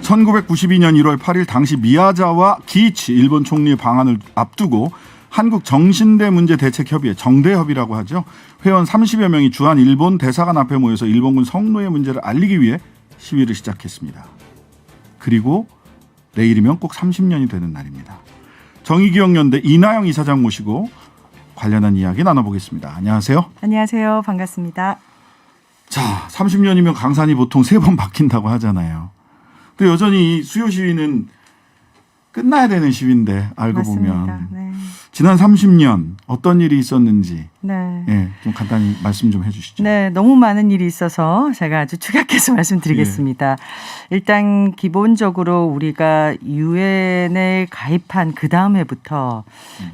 1992년 1월 8일 당시 미야자와 기이치 일본 총리의 방한을 앞두고 한국 정신대 문제 대책협의회 정대협이라고 하죠. 회원 30여 명이 주한 일본 대사관 앞에 모여서 일본군 성노예 문제를 알리기 위해 시위를 시작했습니다. 그리고 내일이면 꼭 30년이 되는 날입니다. 정의기억연대 이나영 이사장 모시고 관련한 이야기 나눠보겠습니다. 안녕하세요. 안녕하세요. 반갑습니다. 자, 30년이면 강산이 보통 3번 바뀐다고 하잖아요. 근데 여전히 수요 시위는 끝나야 되는 시위인데 알고 맞습니다. 보면 네. 지난 30년 어떤 일이 있었는지 네. 예, 좀 간단히 말씀 좀 해주시죠. 네, 너무 많은 일이 있어서 제가 아주 축약해서 말씀드리겠습니다. 일단 기본적으로 우리가 유엔에 가입한 그 다음 해부터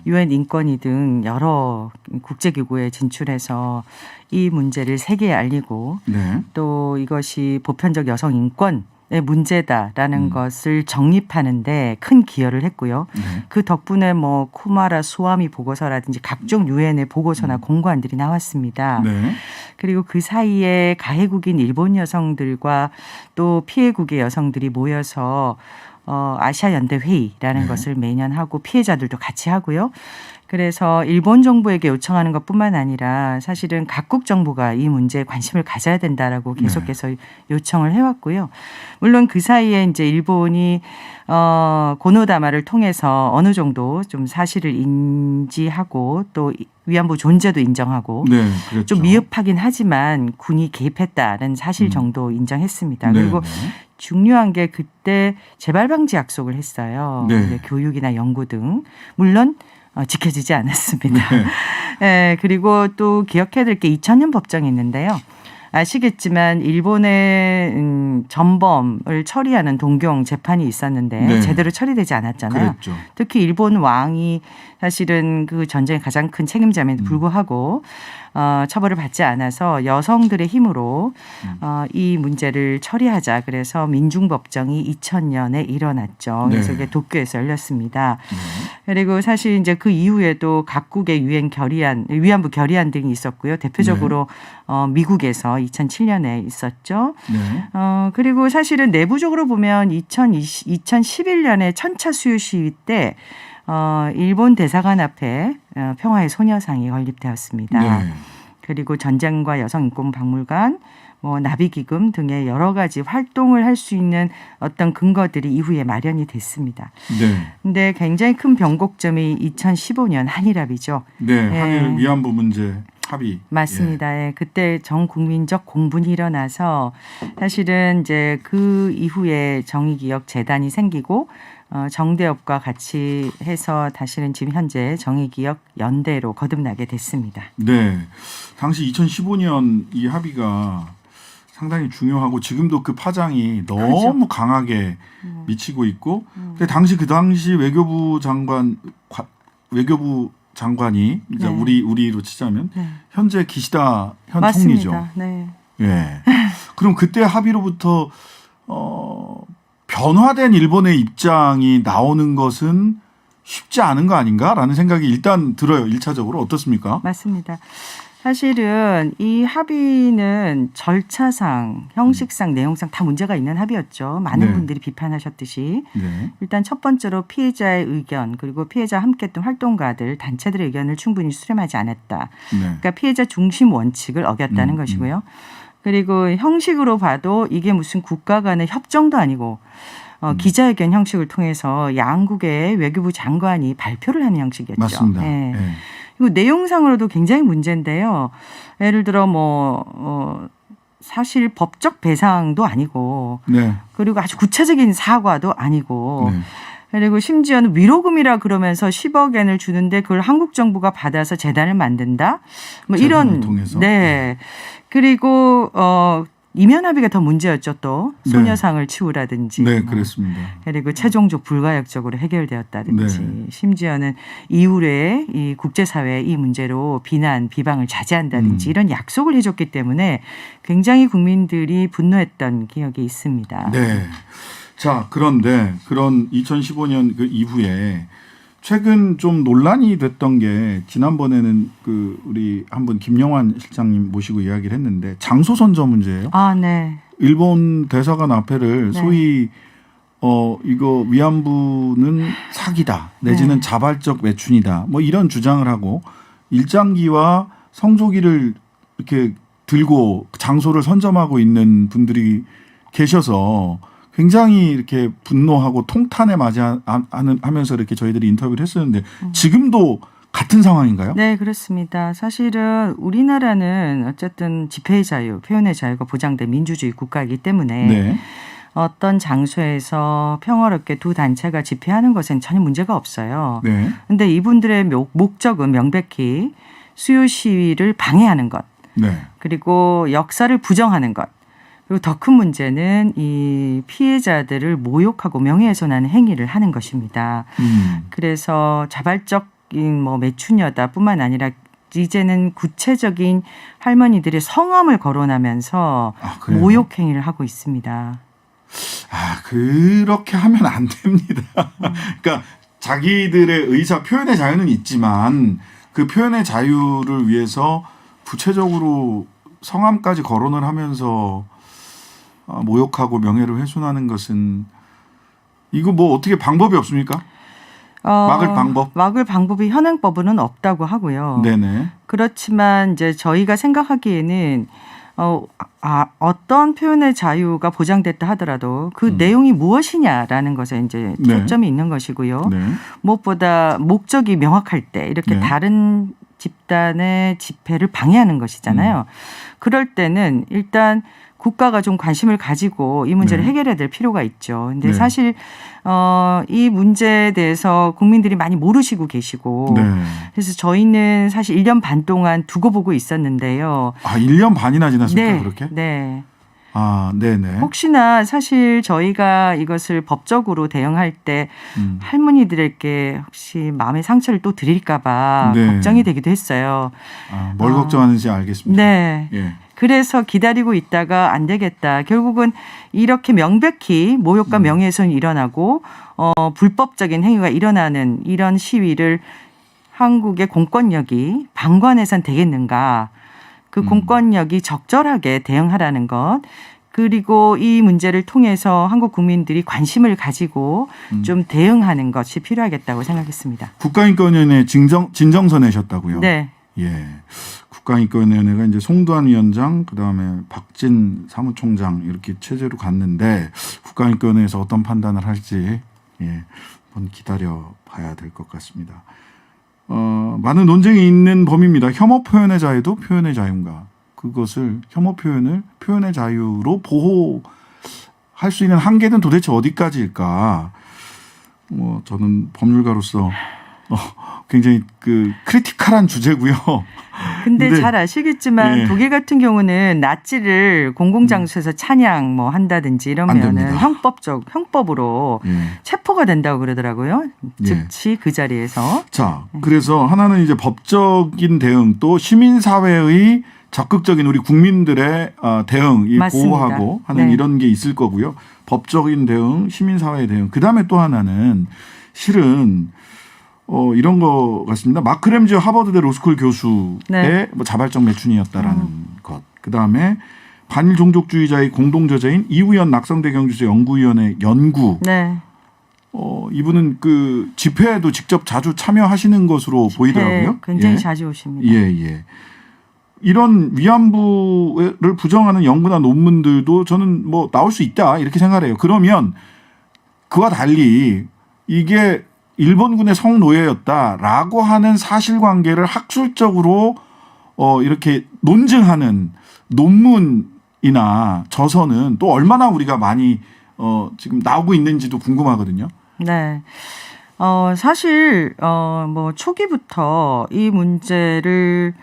유엔 인권위 등 여러 국제기구에 진출해서 이 문제를 세계에 알리고 네. 또 이것이 보편적 여성 인권 의 문제다라는 것을 정립하는데 큰 기여를 했고요. 네. 그 덕분에 뭐 쿠마라 수아미 보고서라든지 각종 유엔의 보고서나 공고안들이 나왔습니다. 네. 그리고 그 사이에 가해국인 일본 여성들과 또 피해국의 여성들이 모여서 아시아 연대 회의라는 네. 것을 매년 하고 피해자들도 같이 하고요. 그래서 일본 정부에게 요청하는 것뿐만 아니라 사실은 각국 정부가 이 문제에 관심을 가져야 된다라고 계속해서 요청을 해왔고요. 물론 그 사이에 이제 일본이 고노다마를 통해서 어느 정도 좀 사실을 인지하고 또 위안부 존재도 인정하고 네, 그렇죠. 좀 미흡하긴 하지만 군이 개입했다는 사실 정도 인정했습니다. 네, 그리고 네. 중요한 게 그때 재발 방지 약속을 했어요. 네. 교육이나 연구 등 물론 지켜지지 않았습니다. 네. 네, 그리고 또 기억해야 될 게 2000년 법정이 있는데요. 아시겠지만 일본의 전범을 처리하는 동경 재판이 있었는데 네. 제대로 처리되지 않았잖아요. 그랬죠. 특히 일본 왕이 사실은 그 전쟁의 가장 큰 책임자임에도 불구하고 처벌을 받지 않아서 여성들의 힘으로 이 문제를 처리하자. 그래서 민중법정이 2000년에 일어났죠. 그래서 네. 이게 도쿄에서 열렸습니다. 그리고 사실 이제 그 이후에도 각국의 유엔 결의안, 위안부 결의안 등이 있었고요. 대표적으로 미국에서 2007년에 있었죠. 네. 그리고 사실은 내부적으로 보면 2011년에 천차 수요 시위 때 일본 대사관 앞에 평화의 소녀상이 건립되었습니다. 네. 그리고 전쟁과 여성인권박물관, 뭐 나비기금 등의 여러 가지 활동을 할 수 있는 어떤 근거들이 이후에 마련이 됐습니다. 네. 근데 굉장히 큰 변곡점이 2015년 한일합의죠. 네. 한일 위안부 문제 합의. 맞습니다. 예. 그때 전 국민적 공분이 일어나서 사실은 이제 그 이후에 정의기억 재단이 생기고 정대협과 같이 해서 다시는 지금 현재 정의기억 연대로 거듭나게 됐습니다. 네. 당시 2015년 이 합의가 상당히 중요하고 지금도 그 파장이 너무 그렇죠. 강하게 미치고 있고 근데 그 당시 외교부 장관이 이제 네. 우리로 치자면 네. 현재 기시다 현 맞습니다. 총리죠. 네. 예. 그럼 그때 합의로부터 변화된 일본의 입장이 나오는 것은 쉽지 않은 거 아닌가라는 생각이 일단 들어요. 1차적으로 어떻습니까? 맞습니다. 사실은 이 합의는 절차상, 형식상, 내용상 다 문제가 있는 합의였죠. 많은 네. 분들이 비판하셨듯이. 네. 일단 첫 번째로 피해자의 의견 그리고 피해자와 함께했던 활동가들, 단체들의 의견을 충분히 수렴하지 않았다. 네. 그러니까 피해자 중심 원칙을 어겼다는 것이고요. 그리고 형식으로 봐도 이게 무슨 국가 간의 협정도 아니고 기자회견 형식을 통해서 양국의 외교부 장관이 발표를 하는 형식이었죠. 맞습니다. 네. 네. 그리고 내용상으로도 굉장히 문제인데요. 예를 들어 사실 법적 배상도 아니고 네. 그리고 아주 구체적인 사과도 아니고 네. 그리고 심지어는 위로금이라 그러면서 10억 엔을 주는데 그걸 한국 정부가 받아서 재단을 만든다. 뭐 재단을 이런 통해서? 네. 그리고 이면 합의가 더 문제였죠. 또 네. 소녀상을 치우라든지. 네, 그렇습니다. 그리고 최종적 불가역적으로 해결되었다든지 네. 심지어는 이후에 이 국제사회의 이 문제로 비방을 자제한다든지 이런 약속을 해줬기 때문에 굉장히 국민들이 분노했던 기억이 있습니다. 네. 자, 그런데 그런 2015년 그 이후에 최근 좀 논란이 됐던 게 지난번에는 그 우리 한번 김영환 실장님 모시고 이야기를 했는데 장소 선저 문제예요. 아, 네. 일본 대사관 앞에를 네. 소위 이거 위안부는 사기다 내지는 네. 자발적 매춘이다 뭐 이런 주장을 하고 일장기와 성조기를 이렇게 들고 장소를 선점하고 있는 분들이 계셔서 굉장히 이렇게 분노하고 통탄에 하면서 이렇게 저희들이 인터뷰를 했었는데 지금도 같은 상황인가요? 네, 그렇습니다. 사실은 우리나라는 어쨌든 집회의 자유, 표현의 자유가 보장된 민주주의 국가이기 때문에 네. 어떤 장소에서 평화롭게 두 단체가 집회하는 것엔 전혀 문제가 없어요. 네. 그런데 이분들의 목적은 명백히 수요 시위를 방해하는 것, 네. 그리고 역사를 부정하는 것, 그리고 더 큰 문제는 이 피해자들을 모욕하고 명예훼손하는 행위를 하는 것입니다. 그래서 자발적인 뭐 매춘여다뿐만 아니라 이제는 구체적인 할머니들의 성함을 거론하면서 그래요? 모욕 행위를 하고 있습니다. 그렇게 하면 안 됩니다. 그러니까 자기들의 의사 표현의 자유는 있지만 그 표현의 자유를 위해서 구체적으로 성함까지 거론을 하면서 모욕하고 명예를 훼손하는 것은 이거 뭐 어떻게 방법이 없습니까? 막을 방법? 막을 방법이 현행법으로는 없다고 하고요. 네네. 그렇지만 이제 저희가 생각하기에는 어떤 표현의 자유가 보장됐다 하더라도 그 내용이 무엇이냐라는 것에 이제 네. 초점이 있는 것이고요. 네. 무엇보다 목적이 명확할 때 이렇게 네. 다른 집단의 집회를 방해하는 것이잖아요. 그럴 때는 일단 국가가 좀 관심을 가지고 이 문제를 네. 해결해야 될 필요가 있죠. 근데 네. 사실 이 문제에 대해서 국민들이 많이 모르시고 계시고 네. 그래서 저희는 사실 1년 반 동안 두고 보고 있었는데요. 1년 반이나 지났습니까? 네. 그렇게? 네. 네네. 혹시나 사실 저희가 이것을 법적으로 대응할 때 할머니들에게 혹시 마음의 상처를 또 드릴까 봐 네. 걱정이 되기도 했어요. 뭘 걱정하는지 알겠습니다. 네. 예. 그래서 기다리고 있다가 안 되겠다. 결국은 이렇게 명백히 모욕과 명예훼손이 일어나고 불법적인 행위가 일어나는 이런 시위를 한국의 공권력이 방관해선 되겠는가. 그 공권력이 적절하게 대응하라는 것. 그리고 이 문제를 통해서 한국 국민들이 관심을 가지고 좀 대응하는 것이 필요하겠다고 생각했습니다. 국가인권위원회 진정선회셨다고요? 네. 예. 국가인권위원회가 이제 송두환 위원장, 그다음에 박진 사무총장 이렇게 체제로 갔는데 국가인권위에서 어떤 판단을 할지 한번 기다려 봐야 될 것 같습니다. 많은 논쟁이 있는 범위입니다. 혐오 표현의 자유도 표현의 자유인가? 그것을 혐오 표현의 자유로 보호할 수 있는 한계는 도대체 어디까지일까? 저는 법률가로서 굉장히 크리티컬한 주제고요. 근데 잘 아시겠지만 예. 독일 독일 같은 경우는 나치를 공공장소에서 찬양 뭐 한다든지 안 됩니다. 이러면은 형법으로 체포가 된다고 그러더라고요. 즉시 그 자리에서. 자, 그래서 하나는 이제 법적인 대응 또 시민사회의 적극적인 우리 국민들의 대응, 맞습니다. 보호하고 하는 네. 이런 게 있을 거고요. 법적인 대응, 시민사회의 대응. 그다음에 또 하나는 실은 이런 거 같습니다. 마크 램지 하버드대 로스쿨 교수의 네. 자발적 매춘이었다라는 것. 그다음에 반일 종족주의자의 공동저자인 이우연 낙성대 경주소 연구위원회 연구. 네. 이분은 집회에도 직접 자주 참여하시는 것으로 보이더라고요. 굉장히 자주 오십니다. 예. 이런 위안부를 부정하는 연구나 논문들도 저는 나올 수 있다 이렇게 생각해요. 그러면 그와 달리 이게 일본군의 성노예였다라고 하는 사실관계를 학술적으로 이렇게 논증하는 논문이나 저서는 또 얼마나 우리가 많이 지금 나오고 있는지도 궁금하거든요. 네. 사실 초기부터 이 문제를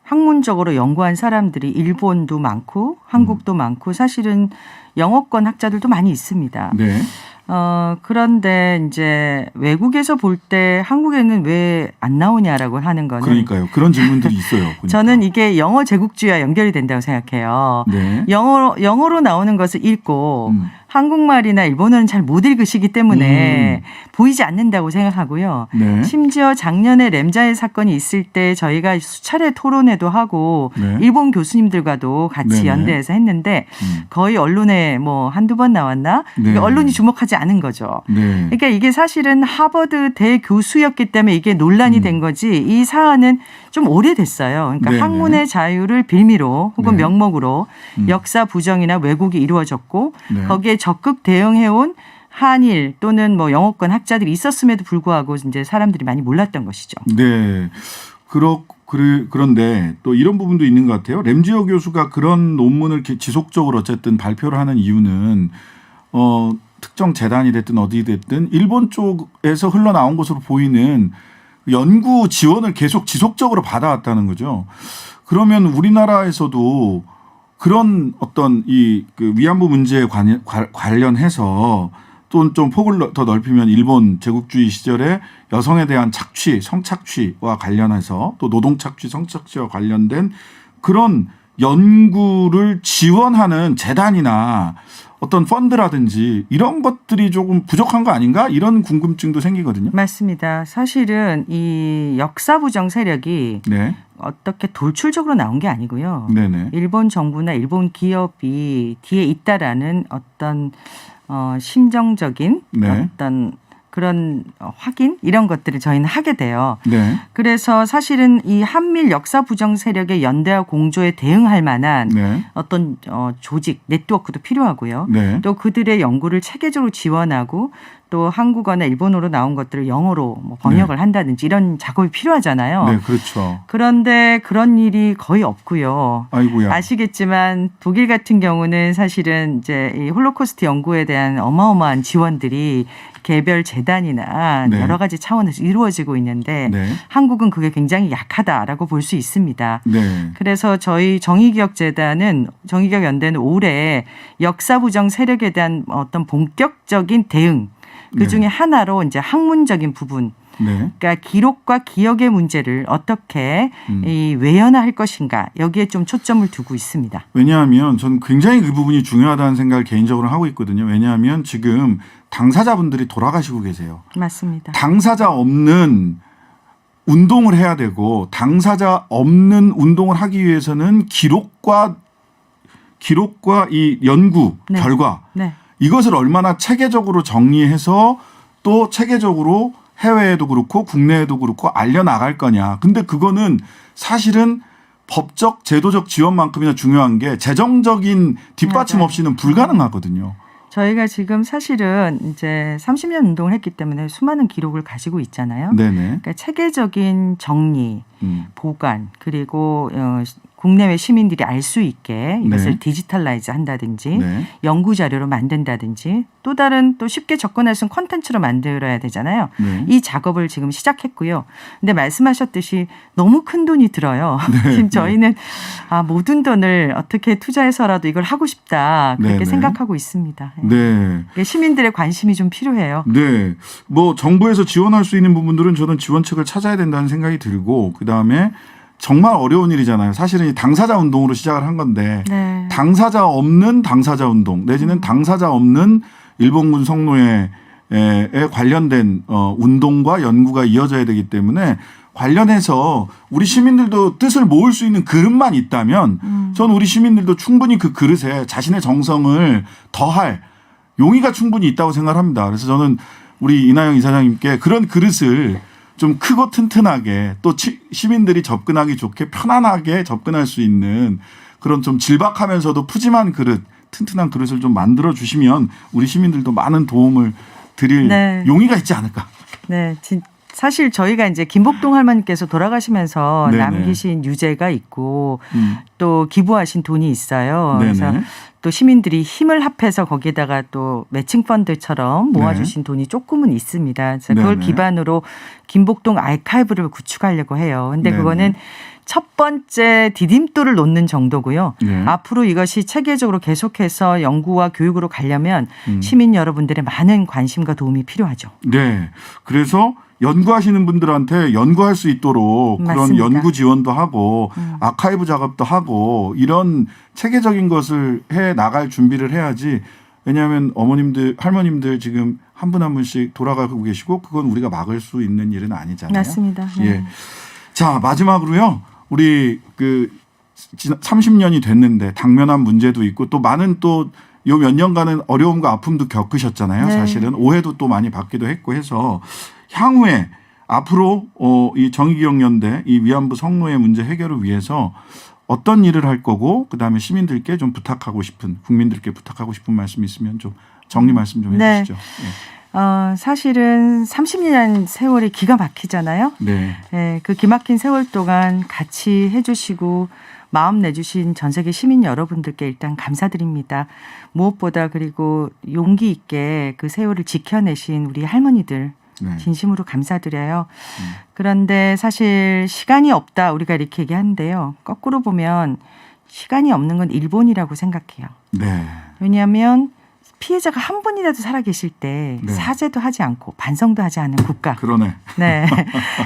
학문적으로 연구한 사람들이 일본도 많고 한국도 많고 사실은 영어권 학자들도 많이 있습니다. 네. 그런데 이제 외국에서 볼 때 한국에는 왜 안 나오냐라고 하는 거는 그러니까요. 그런 질문들이 있어요. 보니까. 저는 이게 영어 제국주의와 연결이 된다고 생각해요. 네. 영어로 나오는 것을 읽고 한국말이나 일본어는 잘 못 읽으시기 때문에 보이지 않는다고 생각하고요. 네. 심지어 작년에 램자의 사건이 있을 때 저희가 수차례 토론회도 하고 네. 일본 교수님들과도 같이 네네. 연대해서 했는데 거의 언론에 뭐 한두 번 나왔나? 네. 그러니까 언론이 주목하지 않은 거죠. 네. 그러니까 이게 사실은 하버드 대교수였기 때문에 이게 논란이 된 거지 이 사안은 좀 오래됐어요. 그러니까 네네. 학문의 자유를 빌미로 혹은 네. 명목으로 역사 부정이나 왜곡이 이루어졌고 네. 거기에 적극 대응해온 한일 또는 뭐 영어권 학자들이 있었음에도 불구하고 이제 사람들이 많이 몰랐던 것이죠. 네. 그런데 또 이런 부분도 있는 것 같아요. 램지어 교수가 그런 논문을 이렇게 지속적으로 어쨌든 발표를 하는 이유는 특정 재단이 됐든 어디 됐든 일본 쪽에서 흘러나온 것으로 보이는 연구 지원을 계속 지속적으로 받아왔다는 거죠. 그러면 우리나라에서도 그런 어떤 그 위안부 문제에 관련해서 또 좀 폭을 더 넓히면 일본 제국주의 시절에 여성에 대한 착취, 성착취와 관련해서 또 노동착취, 성착취와 관련된 그런 연구를 지원하는 재단이나 어떤 펀드라든지 이런 것들이 조금 부족한 거 아닌가? 이런 궁금증도 생기거든요. 맞습니다. 사실은 이 역사 부정 세력이 네. 어떻게 돌출적으로 나온 게 아니고요. 네네. 일본 정부나 일본 기업이 뒤에 있다라는 어떤 심정적인 네. 어떤 그런 확인 이런 것들을 저희는 하게 돼요. 네. 그래서 사실은 이 한밀 역사 부정 세력의 연대와 공조에 대응할 만한 네. 어떤 조직, 네트워크도 필요하고요. 네. 또 그들의 연구를 체계적으로 지원하고 또 한국어나 일본어로 나온 것들을 영어로 뭐 번역을 한다든지 이런 작업이 필요하잖아요. 네, 그렇죠. 그런데 그런 일이 거의 없고요. 아이고야. 아시겠지만 독일 같은 경우는 사실은 이제 이 홀로코스트 연구에 대한 어마어마한 지원들이 개별 재단이나 네. 여러 가지 차원에서 이루어지고 있는데 네. 한국은 그게 굉장히 약하다라고 볼 수 있습니다. 네. 그래서 저희 정의기억연대는 올해 역사 부정 세력에 대한 어떤 본격적인 대응 그중에 네. 하나로 이제 학문적인 부분 네. 그러니까 기록과 기억의 문제를 어떻게 이 외연화할 것인가 여기에 좀 초점을 두고 있습니다. 왜냐하면 저는 굉장히 그 부분이 중요하다는 생각을 개인적으로 하고 있거든요. 왜냐하면 지금 당사자분들이 돌아가시고 계세요. 맞습니다. 당사자 없는 운동을 해야 되고 당사자 없는 운동을 하기 위해서는 기록과 이 연구 네. 결과 네. 이것을 얼마나 체계적으로 정리해서 또 체계적으로 해외에도 그렇고 국내에도 그렇고 알려나갈 거냐. 근데 그거는 사실은 법적 제도적 지원만큼이나 중요한 게 재정적인 뒷받침 맞아요. 없이는 불가능하거든요. 저희가 지금 사실은 이제 30년 운동을 했기 때문에 수많은 기록을 가지고 있잖아요. 네네. 그러니까 체계적인 정리, 보관 그리고 국내외 시민들이 알 수 있게 이것을 네. 디지털라이즈 한다든지 네. 연구 자료로 만든다든지 또 다른 또 쉽게 접근할 수 있는 콘텐츠로 만들어야 되잖아요. 네. 이 작업을 지금 시작했고요. 근데 말씀하셨듯이 너무 큰 돈이 들어요. 지금 저희는 모든 돈을 어떻게 투자해서라도 이걸 하고 싶다 그렇게 네네. 생각하고 있습니다. 네. 시민들의 관심이 좀 필요해요. 네. 뭐 정부에서 지원할 수 있는 부분들은 저는 지원책을 찾아야 된다는 생각이 들고 그다음에 정말 어려운 일이잖아요. 사실은 이 당사자 운동으로 시작을 한 건데 네. 당사자 없는 당사자 운동 내지는 당사자 없는 일본군 성노예에 관련된 운동과 연구가 이어져야 되기 때문에 관련해서 우리 시민들도 뜻을 모을 수 있는 그릇만 있다면 저는 우리 시민들도 충분히 그 그릇에 자신의 정성을 더할 용의가 충분히 있다고 생각합니다. 그래서 저는 우리 이나영 이사장님께 그런 그릇을 좀 크고 튼튼하게 또 시민들이 접근하기 좋게 편안하게 접근할 수 있는 그런 좀 질박하면서도 푸짐한 그릇, 튼튼한 그릇을 좀 만들어 주시면 우리 시민들도 많은 도움을 드릴 네. 용의가 있지 않을까. 네, 사실 저희가 이제 김복동 할머니께서 돌아가시면서 네네. 남기신 유재가 있고 또 기부하신 돈이 있어요. 네네. 그래서 또 시민들이 힘을 합해서 거기에다가 또 매칭 펀드처럼 모아주신 돈이 조금은 있습니다. 그래서 그걸 네네. 기반으로 김복동 아카이브를 구축하려고 해요. 근데 네네. 그거는 첫 번째 디딤돌을 놓는 정도고요. 네. 앞으로 이것이 체계적으로 계속해서 연구와 교육으로 가려면 시민 여러분들의 많은 관심과 도움이 필요하죠. 네. 그래서 연구하시는 분들한테 연구할 수 있도록 그런 맞습니다. 연구 지원도 하고 아카이브 작업도 하고 이런 체계적인 것을 해 나갈 준비를 해야지 왜냐하면 어머님들, 할머님들 지금 한 분 한 분씩 돌아가고 계시고 그건 우리가 막을 수 있는 일은 아니잖아요. 맞습니다. 네. 예. 자, 마지막으로요. 우리 30년이 됐는데 당면한 문제도 있고 또 많은 또 요 몇 년간은 어려움과 아픔도 겪으셨잖아요. 네. 사실은 오해도 또 많이 받기도 했고 해서 향후에 앞으로 이 정의기억연대 이 위안부 성노예 문제 해결을 위해서 어떤 일을 할 거고 그다음에 시민들께 좀 부탁하고 싶은 국민들께 부탁하고 싶은 말씀이 있으면 좀 정리 말씀 좀 네. 해주시죠. 사실은 30년 세월이 기가 막히잖아요. 네. 네, 그 기막힌 세월 동안 같이 해주시고 마음 내주신 전 세계 시민 여러분들께 일단 감사드립니다. 무엇보다 그리고 용기 있게 그 세월을 지켜내신 우리 할머니들 네. 진심으로 감사드려요. 그런데 사실 시간이 없다 우리가 이렇게 얘기하는데요. 거꾸로 보면 시간이 없는 건 일본이라고 생각해요. 네. 왜냐하면 피해자가 한 분이라도 살아계실 때 네. 사죄도 하지 않고 반성도 하지 않은 국가. 그러네. 네.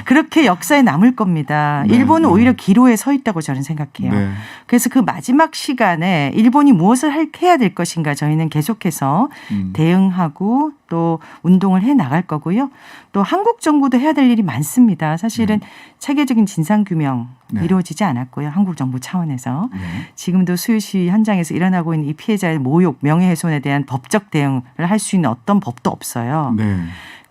그렇게 역사에 남을 겁니다. 네, 일본은 네. 오히려 기로에 서 있다고 저는 생각해요. 네. 그래서 그 마지막 시간에 일본이 무엇을 해야 될 것인가 저희는 계속해서 대응하고 또 운동을 해 나갈 거고요. 또 한국 정부도 해야 될 일이 많습니다. 사실은 체계적인 진상규명 네. 이루어지지 않았고요. 한국 정부 차원에서. 네. 지금도 수유시 현장에서 일어나고 있는 이 피해자의 모욕, 명예훼손에 대한 법적 대응을 할 수 있는 어떤 법도 없어요. 네.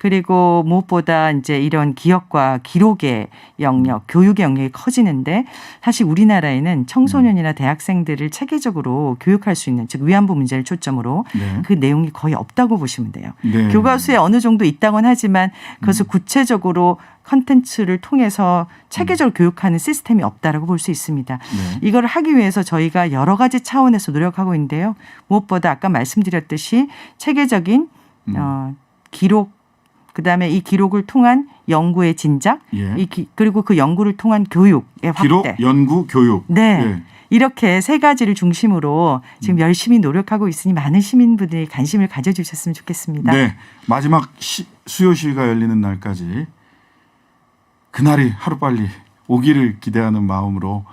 그리고 무엇보다 이제 이런 기억과 기록의 영역, 교육의 영역이 커지는데 사실 우리나라에는 청소년이나 대학생들을 체계적으로 교육할 수 있는 즉 위안부 문제를 초점으로 네. 그 내용이 거의 없다고 보시면 돼요. 네. 교과서에 어느 정도 있다고는 하지만 그것을 구체적으로 컨텐츠를 통해서 체계적으로 교육하는 시스템이 없다라고 볼 수 있습니다. 네. 이걸 하기 위해서 저희가 여러 가지 차원에서 노력하고 있는데요. 무엇보다 아까 말씀드렸듯이 체계적인 기록 그다음에 이 기록을 통한 연구의 진작 예. 그리고 그 연구를 통한 교육의 확대. 기록, 연구, 교육. 네. 예. 이렇게 세 가지를 중심으로 지금 열심히 노력하고 있으니 많은 시민분들이 관심을 가져주셨으면 좋겠습니다. 네. 마지막 수요시가 열리는 날까지 그날이 하루빨리 오기를 기대하는 마음으로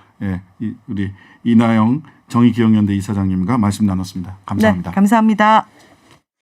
우리 이나영 정의기억연대 이사장님과 말씀 나눴습니다. 감사합니다. 네, 감사합니다.